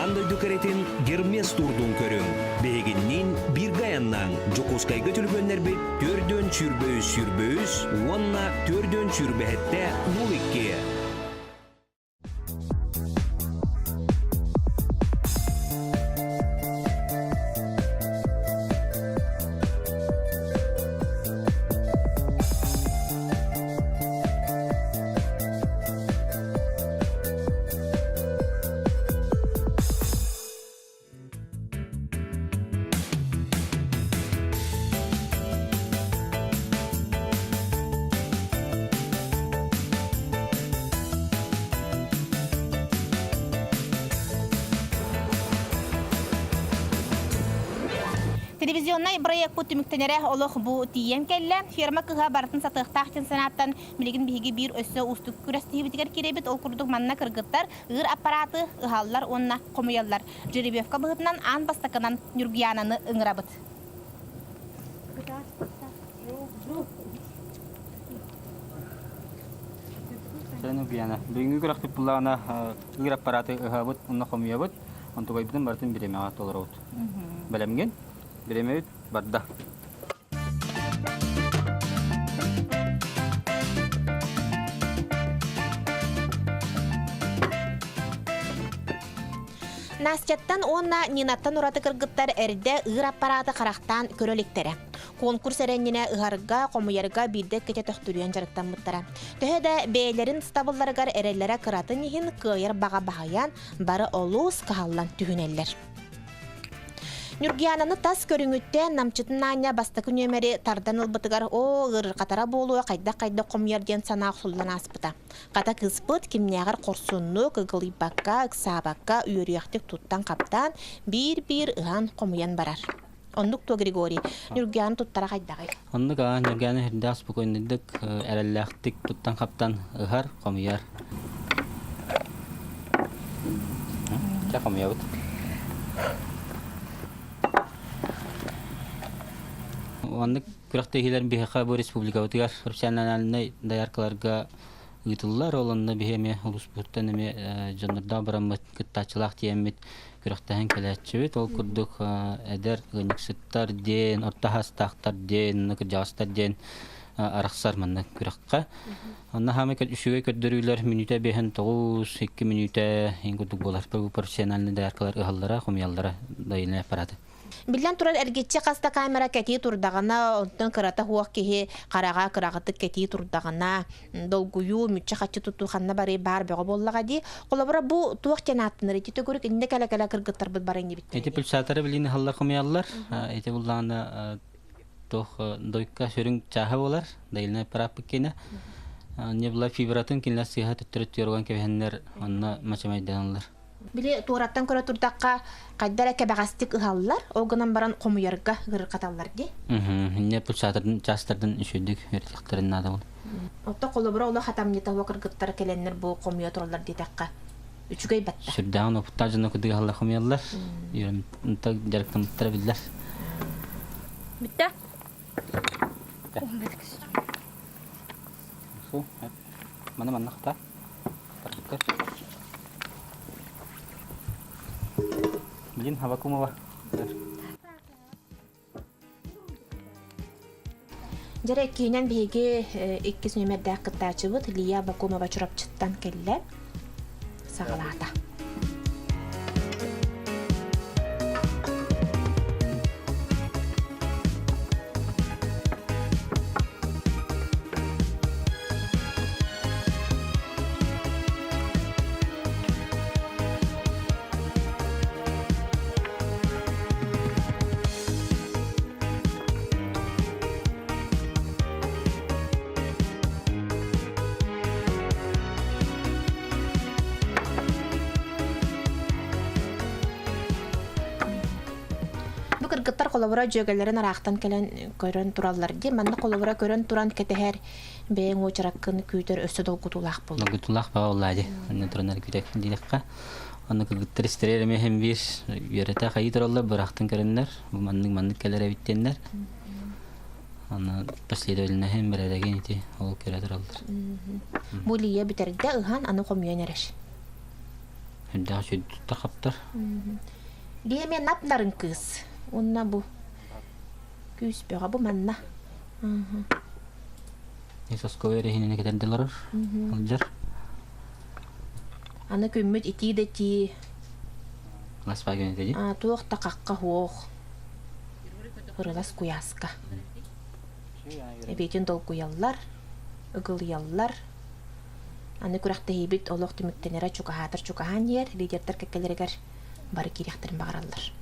Андойду керетин гермес турдун көрүң. Бегиннин бир гаяннан жокускайга түлгөннер бит төрдөн сүрбөйүс, онна төрдөн сүрбэхетте 02. Телевизионный проект күтүмүктенере олох бу тиен келле ферма кыга бартын сатыктактын санаттан милигин биги бир өссө устук күрөстүбүтер керебит ол курдук манна кыргыттар ыр аппараты ыгаллар онна комуяллар жеребевка быгытынан ан бастакынан Нургиянаны ыңырабыт. Нургияна бүгүнкү күрөктүк буллагына ыр аппараты ыгабыт онна комуябыт онтугайбытын бартын биремега толорот. Белемген Беремет барда. Настяттан онна Нинаттан ураты кыргыттар эрде ыр аппараты карактан көрөлүктери. Конкурс эреннине ыгарга, комуярга бирде кете тохтуруян жарыктан мыттара. Төһөдө бээлерин стабылларыгар эреллере кыратын ихин кыйыр бага багаян бары олус кааллан түһүнеллер. Нургиянаны тас көрүңүттен намчытын аня бастакы нөмери тардан ылбытыгар о ыр катара болуа кайда комуярден санаак суллан аспыта. Ката кыспыт кимнягар корсунну кыгылыйбакка, ыксаабакка үйөрүяктык туттан каптан бир ыган комуян барар. Оннук то Григорий Нургияны туттара кайдагай. Оннук Нургияны хирдас букойндык эреллектик туттан каптан ыгар комуяр. Ча комуябыт. Оннук күрөктөгүлөр бихака бу республика утугар профессиональный даяркаларга ыйтыллар олонда бихеме улуспуттан эме жонорда барамыт кыттачылак тиеммит күрөктөгөн келечебит ол курдук эдер гыниксыттар ден ортахастактар ден ныкыржастар ден араксар манна күрөккө онна хамы үшүгө көддөрүлөр минута бехен 9-2 минута эң курдук болар бу профессиональный даяркалар ыгаллара комуяллара дайына аппараты. Билен турар эргетче каста камера кети турдагана онтон кырата хуак кеhe карага кырагыты кети турдагана долгую мүчче хачы тутуханна бары бар бего боллага ди колобора бу туак жанаттын рети көрүк инде кала кыргыттар бит барайын бит. Эти пульсаторы билин халла комуяллар эти буллана тох дойка шөрүң чаха болар дайына парапкена не була фибратын кинлас сыйга төттөрөт йорган кебеннер онна мачамайданлар. Биле туураттан көрө турдакка кайдара кебагастык ыгаллар огынан баран комуярга гыр каталлар ди. Не пульсатордун частардын үшөдүк эртектерин надабыл. Отто колобора ола хатамнета вакыргыттар келеннер бу комуя турлар дитакка. Үчүгөй батта. Шүрдаан оптажын окудук халла комуяллар. Юрим унта жарыктан билер. Битте. Су. Мана хата. Блин, Хавакумова. Жара кейнен беге 2 нөмердә кыттачыбыт Лия Бакумова чурапчыттан келле. Сагалата. Кыргыттар колобора жөгөлөрүн арактан келен көрөн тураллар ди. Манна колобора көрөн туран кетехер бең очраккын күйтөр өсө долгутулак болду. Долгутулак баалады. Анна туранар күтек дилekka. Анна кыгыттар истерелеме hem bir yörete кайдыраллар барактан кереннер. Бу манның келере биттеннер. Анна последовательно hem береген ити ол кередираллар. Бу лие битерде ыхан аны комуянереш. Hündä südüttür kaptır. Диеме напларын кыз. Онна бу. Күспеға бу манна. Esas kovere hinene ketendiler. Aljar. Аны көммөт итиде ти. Laspa gönetedi. Туохта қаққа хуох. Хырылас куяска. Эбетин дол куяллар, ыгылыяллар. Аны күрәхтә хибит олох түмүктенере чукахатыр чукахан ер, лидертер кекелерегер бары кирехтерин багараллар.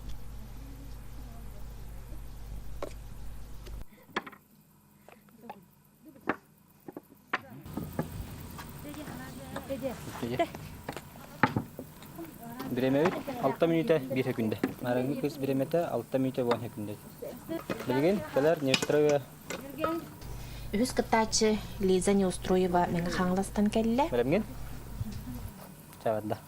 Biremet 6 minuta 1 sekunda. Marangi kız biremete 6 minuta 1 sekunda. Bilgin, keler Neustroya. Үһүс кытаачы Лиза Неустроева меңе хаңластан келле. Bilgin? Çavadda.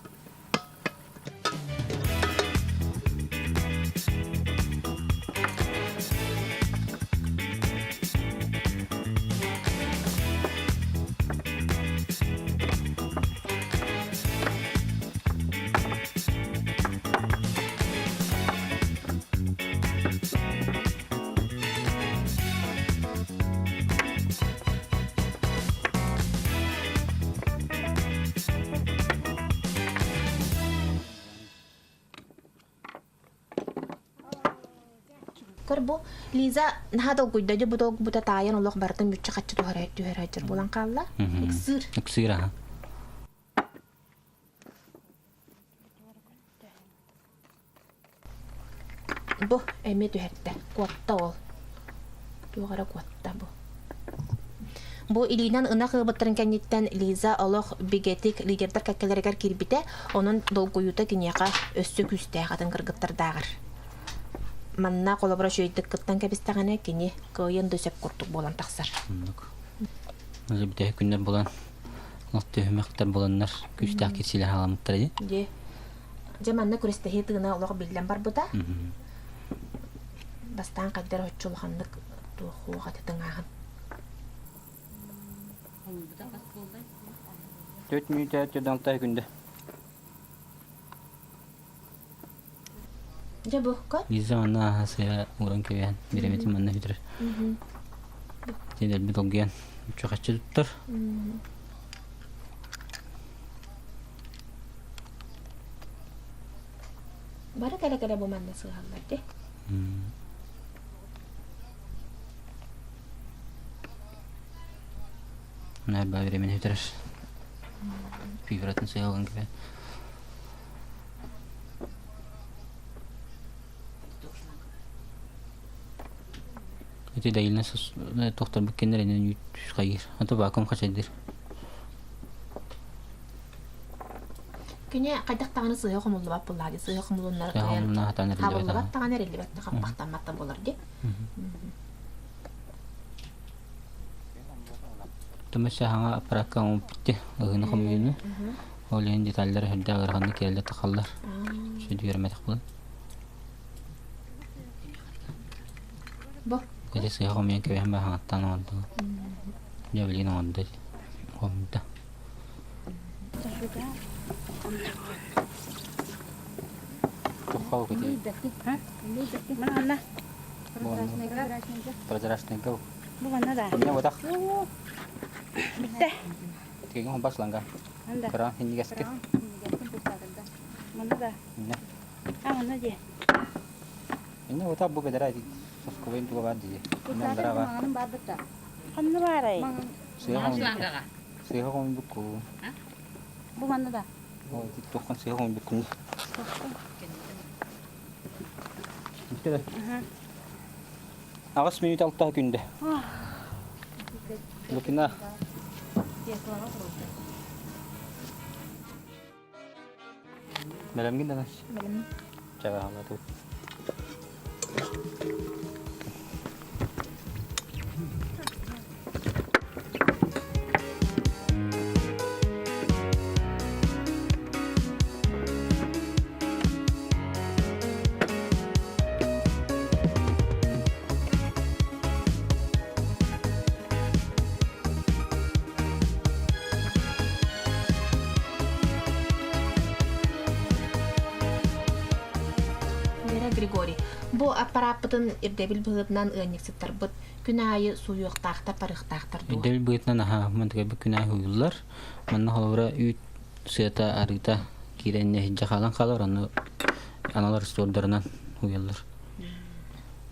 Көрбу Лиза нахадал гуйдады бу дол бута таян олох бартын мүччө каччы туһарайдыр булан калла. Иксыр. Iksira. Бу эме түһәртә. Куатта ол. Тугара куатта бу. Бу илинан ына кыбыттырын кенниттен Лиза олох бигетик лидердер кекелерегер кирбите, онун долгуюта киняка өссө күстә хатын кыргыттырдагыр. Манна колобра шөйдік кыттан кәбістағаны кені көйен дөсеп құртық болан тақсар. Өзі біте күннер болан, лотты өмектер боланлар күстәк керсилер халамыттар еді? Де. Жаманна күрестәхе тыгына олығы білден бар бұда. Бастан қайдар өтчулғандық туғуға тетіңағын. 4 минут әттерден 6 күнде. Жабу, ко? Лиза манна ахасыя уран көйен, биреметин манна хүтір. Тендер бит олген, чоқачы туттар. Бары кәлі-кәлі бұл манна сығалар, де? Нар ба биремен хүтір. Фигуратын сыя олған көйен. Эти дайылна тоқтар бүккендер енен үтіс қайыр. Аты бақым қачайдыр. Көне қайдақтағаны сыя құмылы бап бұлады. Сыя құмылынлар Сыя құмылына хатан әрілі бәтті. Табылы баттаған әрілі бәтті қаппақтан маттан болар, де? Тымыша хаңа аппаратқа оңып бітті. Ұғыны қомыйыны. Ол ең детальдары хүлді ағырғанды келді тақалдар. Сөйді көрмедік бұлын. Бұл? Кәде сыя қомыйын көйен ба хаңаттан оңды. Жабылын оңды. Қомды. Тухау көтей. Mana? Прозрачный гау. Bukan ada. Ini wadah. Bisa. Kayaknya hompas langga. Anda. Kerang ini gas kit. Mana ada? Ini. Mana aja? Ini wadah bu bedara di. Sos kowen tua badi. Ini bedara ba. Mana barai? Saya kong buku. Bukan ada. Oh, itu kan saya kong buku. Itu dah. Awas minit 6 günde. Bakın ha. Malam gini mas. Malam. Cara apa tuh? Григорий. Бу аппараттын ирдебил быһытынан ыанньыксыттар быт күнайы суюктаахтар парыктаахтар дуу. Идел бытнан аха мантыга бу күнә хуйлар. Манна холора үт сыта арыта киренне хиҗахалан калар аны аналар стордарынан хуйлар.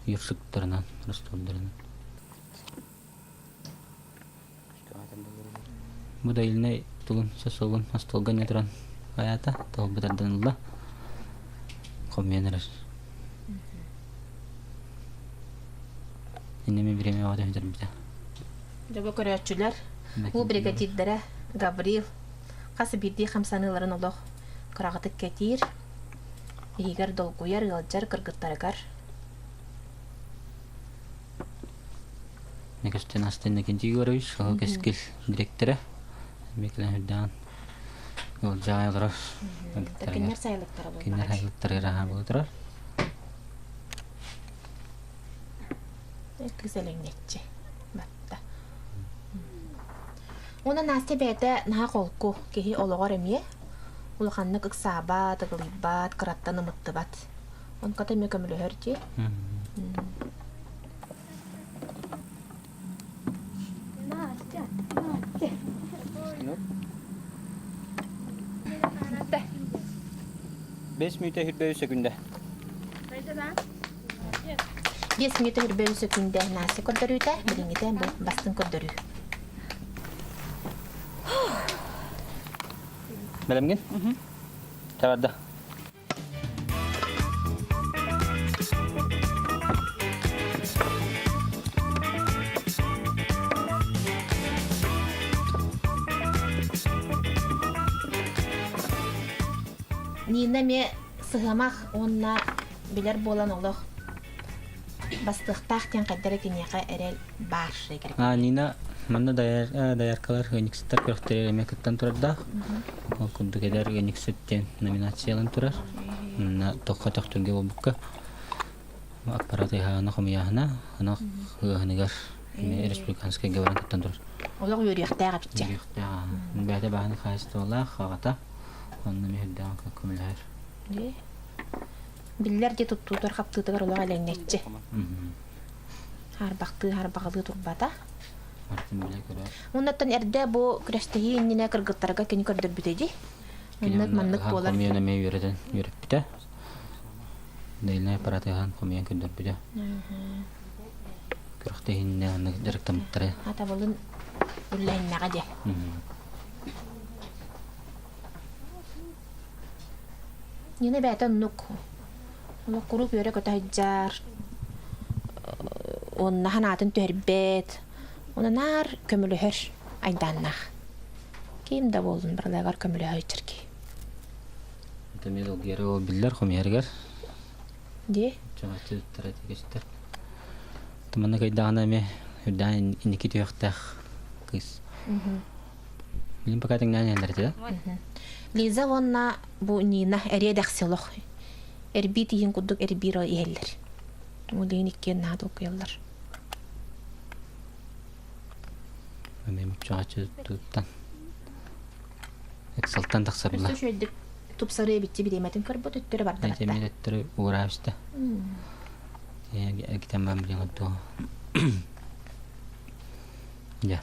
Юрсыктарынан стордарынан. Бу да илне тулун сосолун астолган ятран аята тол битарданылла. Комменерс. Инеме время вада хәдәрбитә. Жаба көрәчүләр. Бу бригадирләре Гаврил касы бирди хамсаныларын олох кырагытык кетир. Игер долгуяр ялжар кыргыттаргар. Некестен астен некенчи görüş, шал кескил директоры. Меклен хәдән. Ул жайлар. Кинер сайлыктары булды. Кинер хәйләттәре раһа булдырар. Кызелеңнетчи. Батта. Уна насте бәдә наһа колку кеһи ологор эмие. Ул ханнык ыксаба, тыгылбат, кыраттан ымыттыбат. Он ката ме көмөлөһөр Beş minüte hürbey sekünde. 5 минут хүрбөй секундэ насе көдөрүтэ, билиңитэ бу бастын көдөрү. Белемген? Таварда. Нина ме сыгамах онна билер болан олох. Бастыктах тен каддары киняка эрел башы керек. Нина манна даяркалар геникстер көртөрө мекеттен турда. Ол күндө кедер гениксеттен номинациялан турар. На токка токтурге болбукка. Аппараты хана комияна, ана ханигар республиканский говоранттан турар. Олох юриктага бичче. Я, бәдә баһаны хайстыла хагата. Онны мехдән көмөләр. Биллер де туттутар хаптытыгар олох эленнетче. Хар багалы турбата. Оннаттан эрдэ бу крестеги инне кыргыттарга кени көрдөр бүтеди. Оннат маннык болар. Комияна ме йөрөдөн йөрөп бите. Дейне аппаратыган комиян көрдөр бүтө. Кырыкты инне аны директамттары. Ата болун үлләйннага де. Нине бәтен нук. Ола куруп йөрө көтәҗәр. Онна ханатын төрбет. Онанар көмөлөһөр айданнах. Ким да болдун бирлагар көмөлөһөр чирки. Тәмил ул гере ул биллер комияргар. Ди? Чамачы таратыгыстар. Тыманы кайдагана ме хүдән инеки төяктах кыз. Билим пакатын нәнәләрдә. Лиза вонна бу Нина эредәкселох. Эрбит иен кудук эрбиро иеллер. Улин иккен надо окуялар. Мен чачы туттан. Эксалтан тахсабла. Көсө шөйдүк тупсары битти бидеметін көрбөт өттөрө бардыр. Темелеттер уравышта. Гитем ben bilin oldu. Ya.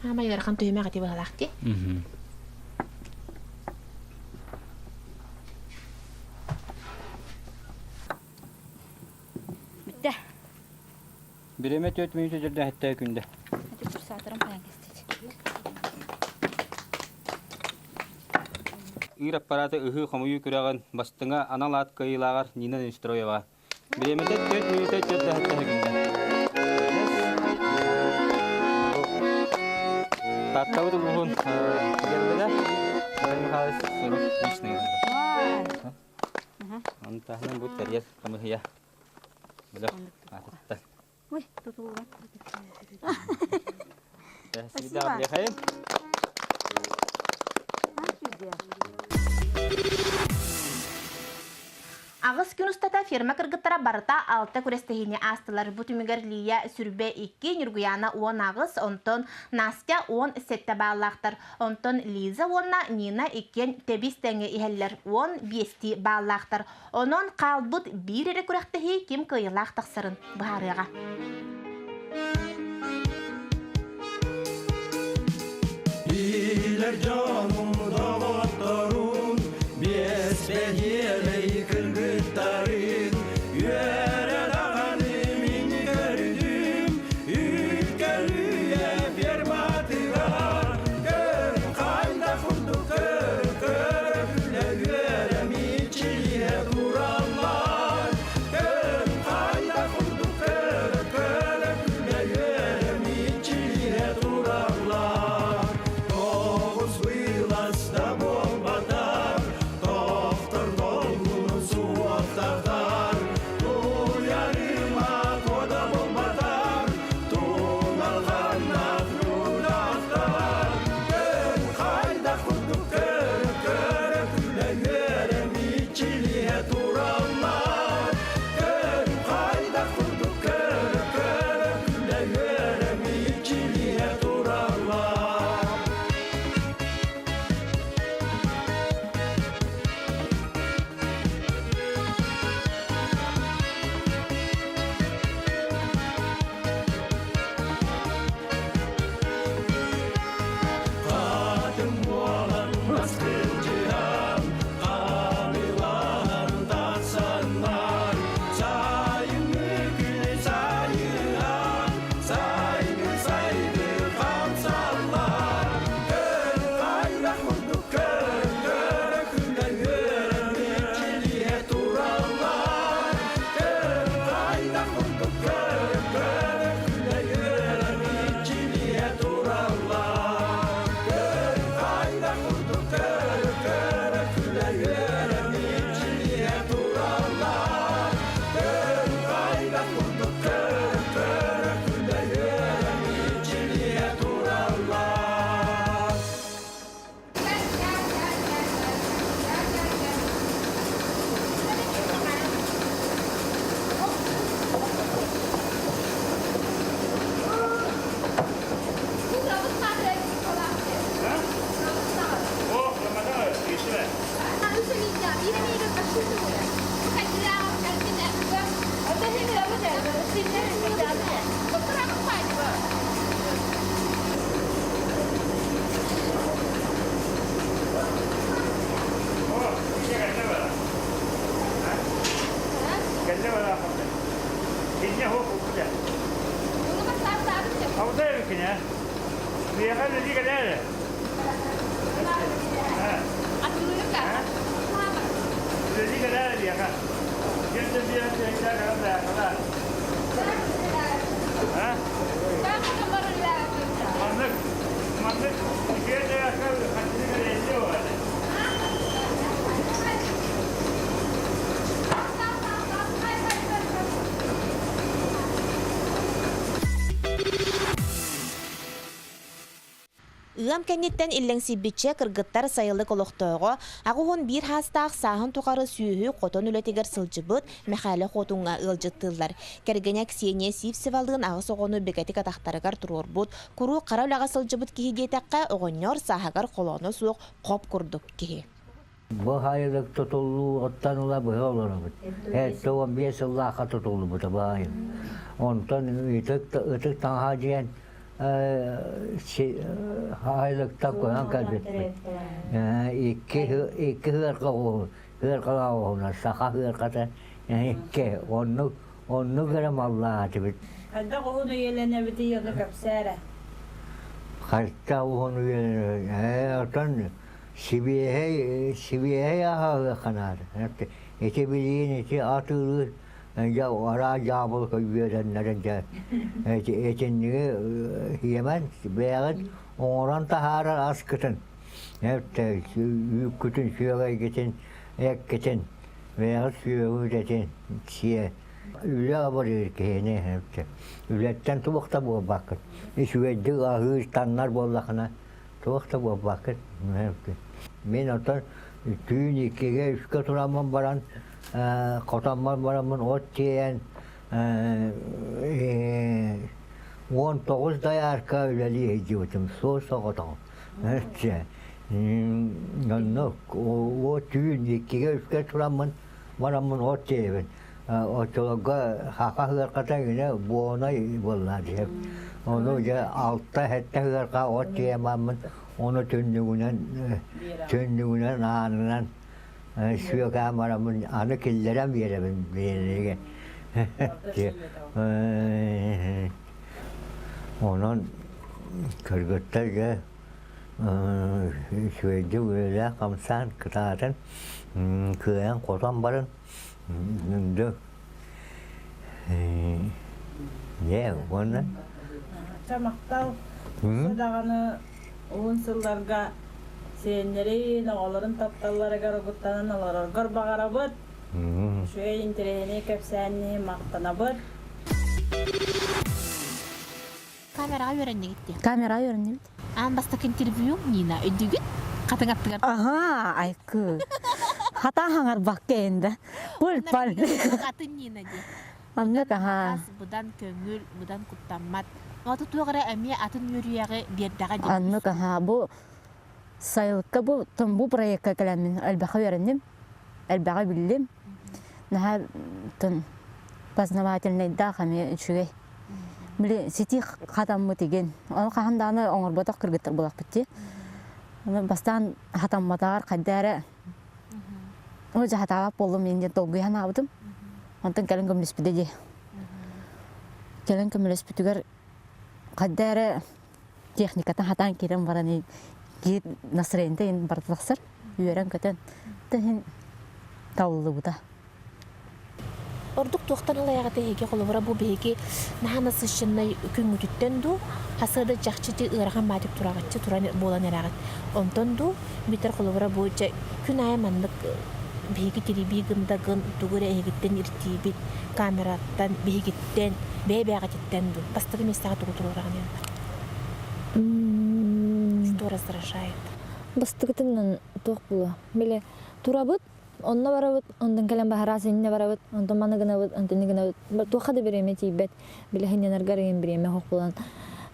Ama yarkan tüyüme gati bağlaktı. Bitti. Bireme 4 minüt öderde hatta günde. Hadi 1 saatlerim falan geçti. Ир аппараты ыхы хомую күрәгән бастыңа аналат кыйлагар Нина Нестроева. Биремете 4 минут өтә хәтта гүндә. Таттау булган гәрбәдә. Мен хәлис сорып ишнең. Антахның бу тәрья камыя. Бәлә. Атта. Ой, тутулган. Спасибо. Лехаем. Ағыз күн ұстата ферма кыргыттара барыта алта күрестехіне астылар. Бұтымігер Лия сүрбе 2, Нюргуяна 10 ағыз, онтон Настя 10 сетті бағылақтар. Онтон Лиза 10, Нина 2 тебіс тәңі ихеллер 10 бести бағылақтар. Онон қалбыт бір әрі күректехі кем кыйылақ тақсырын бағарыға. Bilir canımı dağıtlarım, besbeliyeli kırgıtların, yere dağınımını gördüm, ülkelüye bir batılar, gör kayda kurdu köküle görem içiye durarlar, gör kayda kurdu köküle görem içiye durarlar. Iğam kennetten illensibbitçe kırgıttar sayılı koloqtoğu, ağuhun bir hastaq sahın tuqarı süyühü qoton ületiger sılcıbıt, mekale qotunga ılcıttıllar. Kergenek Kseniya Sivsevalığın ağız oğunu begetik ataqtarıgar tururbut, kuru qaravlağa sılcıbıt kihi detekka oğonyor sahagar kolonu soğuk qop kurduk kihi. Bu hayırlık tutulduğu ottan ula bu olur. Evet, doğum 5 yıllağa tutuldu bu da bu hayır. Ondan ıtıktan hacıyen hayırlıkta koyan kalbetmek. İki hırkalı oğuna, saka hırkatan, iki, onu görem Allah'a tibit. Hadda onu yelene biti yolu kapsara. Hatta onu yelene, otan Sibiye yağı kanar. Eti bildiğin eti atılır. Ya ara cabıl koyuyorlar etin yemen beyaz oran tahara askıtın. Hep kütün suya geçin ek geçin beyaz suya geçin siye. Üle abarır ki ne hep. Ületten tuvakta bu bakın. İş verdi ahır tanlar bollakına. Tuvakta bu bakın hep. Ben otan Tüyün ikkiye üçke turamın baran, kotanman baramın ot diyen, 19 dayarka öyleli hecivdim, soğusa kotan. Evet. O tüyün ikkiye üçke turamın baramın ot diyen. Ortalığa haka hırkata yine bu ona vallahi hep. Onu ya altta hatta hırka ot diyememmin. Onu tündüğünden anından suya kameramın anı killere verelim birine. Onun kırgıtta ya şöyle böyle kamsan kıtaren kıyan kotan barın dö ne wannan Çamaktal sadağını unsıllarga senleri oğların tattallara garagıttanan alır. Garbağarabıt. Şöyle intereni köpsenni maqtanabıt. Kameraga öğrenne gitti. Kamera öğrendim. An bastak interview Nina ödügün. Katın attıgar. Aha, aykı. Hata hangar bakkende. Bul pal. Katın Nina diye. Anlık aha. Az budan köngül, budan kuttanmat. Atı tuğara emiye atın yürüyəği bir dağa değil. Anlık aha. Bu sayılıkka bu proyekte kalamin elbağa öğrendim. Elbağa bildim. Naha познавательный да хами чугай. Биле сити хатаммы деген. Ал ханданы оңорботок кыргыттыр булак битти. Бастан хатамматагар кайдары. Өзі хатагап болдым менде долгуян абдым. Онтан келен көмлеспиде. Келен көмлеспитүгөр кайдары техникатан хатан керем бараны гид насыренде ен бартаксыр. Үйрен көтөн. Тен таулы бута. Ордук туқтан алаяға тегеге қолыбыра бұл бейге нағана сышыннай күнгүтіттен ду, хасырды жақчыты ұраған бадып тұрағатчы тұран болан әрағат. Онтан ду, бітер қолыбыра бойынша күн ая мандық бейге теребей гындагын тұғыры әйгіттен иртейбет, камераттан бейгіттен, бәй-бәғатеттен ду. Бастығы местаға тұғы тұрғыраған ен. Что раздражает? Бастығытымнан тоқ бұла. Беле, турабыт, онна барабыт, ондан кәлем бахарасы инне барабыт, ондан маны гынабыт, ондан гынабыт. Тоқады береме тейбет, беле хинен аргарыген береме хоқ болан.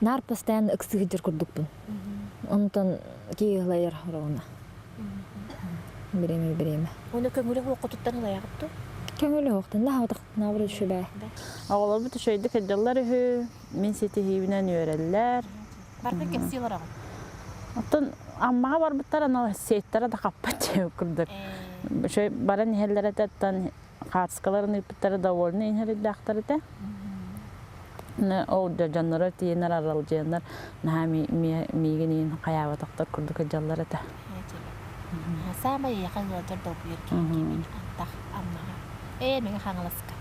Нар постоянно ыксығы жер күрдік бұл. Ондан кейғылайыр ұрауына. Береме. Оны көңілі хоқ тұттан алаяғыпту? Көңілі хоқтан, да хаватық набыры түші бәй. Ağlar bu tüşeydi kediler hü. Min seti hibinen yöreller. Barda кепсилар ағын? Атын аммаға бар бұттар анал сейттара да қаппат жеу күрдік. Şöyle bana nihellere tettan katkıların ipleri довольны inheli dağıtları da. Ne orada canları tiyenler aralıcıyanlar. Ne miğinin kayağı taktar kurduk canları da. Sama ya kan wajar da buyur ki antah ammaga. Mega hangalasaka.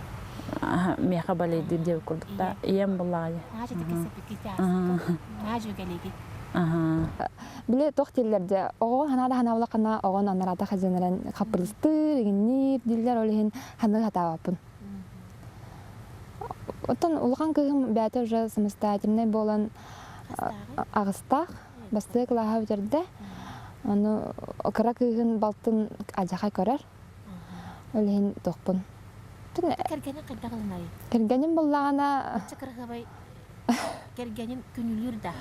Miha baledi diye kurduk da iyem bullağı. Naji tikisi tikisi. Naji gelegi. Биле тохтиллерде ого ханада ханавлакана огон анарата хазенерен капырыстыр гиннир диллер олехин ханы хатабапын. Отон улган кыгым бәте уже самостоятельный болан агыстак бастык лага битерде. Аны окара кыгын балтын ажака көрөр. Олехин тохпун. Кергенин кайдагылнай. Кергенин боллагана Чакыргабай. Кергенин күнүлүр да.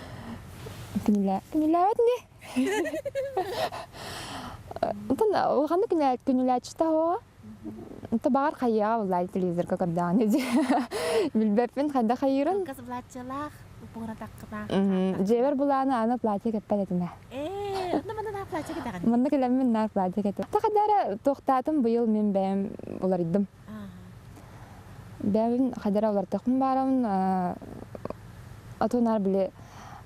Күнүләбет не? Онтан улганы күнүләчтә ого. Онта багар кайга булай телевизорга көрдән иде. Билбәпен хәдә хайрын. Кыз блачалах, упора таккына. Жебер буланы аны платье кеппәлетенә. Мана плача кедаган. Монда келәмен нар платье кеппә. Тагыдары тохтатым быел мен бәм булар идем. Бәм хәдәр алар тахын барам. Атонар биле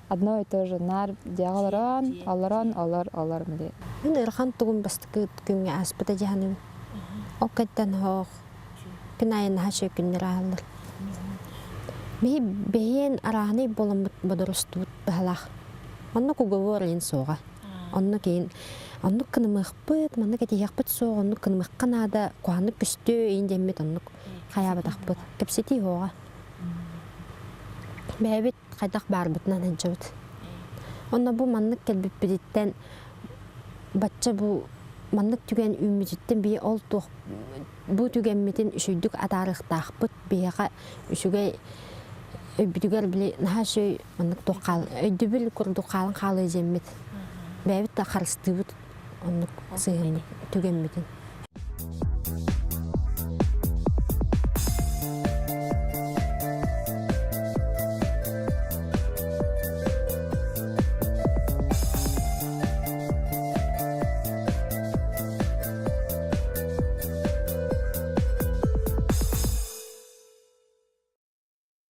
одно и то же нар диалоран, алар миле. Мен ирхан тугун бастык күнгө аспыта жаным. Окаттан хох. Пинайын хашэ күннер алыр. Ми бейен араны болом бодорустут балах. Онно куговорин сога. Онно кейін онно кынымыкпыт, манна кете якпыт сога, онно кынымыкканада куаны күстө индемет онно хаябатакпыт. Кепсети хога. Бәбит кайдак бар бутнан анчабыт. Онна бу маннык келбип бидиттен бачча бу маннык түген үмүжиттен бие ол туох бу түгенмитин үшүйдүк атарыктаахпыт биэха үшүгэй өйбүтүгер били нахашөй маннык туоккал өйдүбүл курдук калын калы жеммит бэбит да харыстыбыт оннук сыйын түгенмитин